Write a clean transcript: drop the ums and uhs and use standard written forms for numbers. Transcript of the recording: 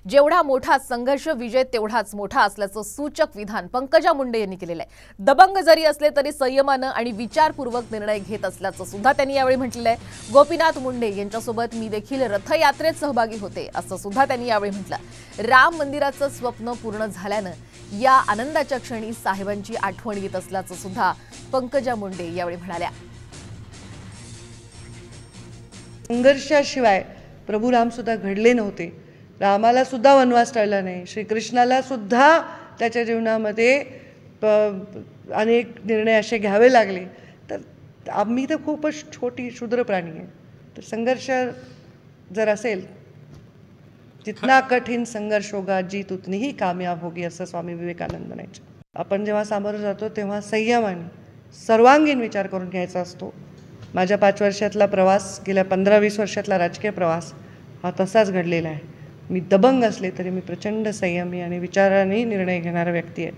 जेवढा मोठा संघर्ष विजय तेवढाच मोठा असल्याचं सूचक विधान पंकजा मुंडे यांनी केलेलं आहे। दबंग जरी असले तरी संयमानं आणि विचारपूर्वक निर्णय घेत असल्याचं सुद्धा त्यांनी यावेळी म्हटलेलं आहे। गोपीनाथ मुंडे यांच्यासोबत मी देखील रथयात्रेत सहभागी होते असं सुद्धा त्यांनी यावेळी म्हटलं। राम मंदिराचं स्वप्न पूर्ण झाल्यानं या आनंदाच्या क्षणी साहेबांची आठवण येत असल्याचं सुद्धा पंकजा मुंडे यावेळी म्हणाल्या। संघर्षाशिवाय प्रभू राम सुद्धा घडले नव्हते। रामाला सुद्धा वनवास टळला नाही, श्रीकृष्णाला सुद्धा त्याच्या जीवनामध्ये अनेक निर्णय असे घ्यावे लागले। तर आम्ही तर खूपच छोटी क्षुद्र प्राणी आहे। तर संघर्ष जर असेल, जितना कठीण संघर्ष होगा जीत उतनी ही कामयाब होगी असं स्वामी विवेकानंद म्हणायचे। आपण जेव्हा सामोरं जातो तेव्हा संयमाने सर्वांगीण विचार करून घ्यायचा असतो। माझ्या 5 वर्षातला प्रवास, गेल्या 15-20 वर्षातला राजकीय प्रवास हा तसाच घडलेला आहे। मी दबंग असले तरी मी प्रचंड संयमी आणि विचाराने निर्णय घेणारा व्यक्ती आहे।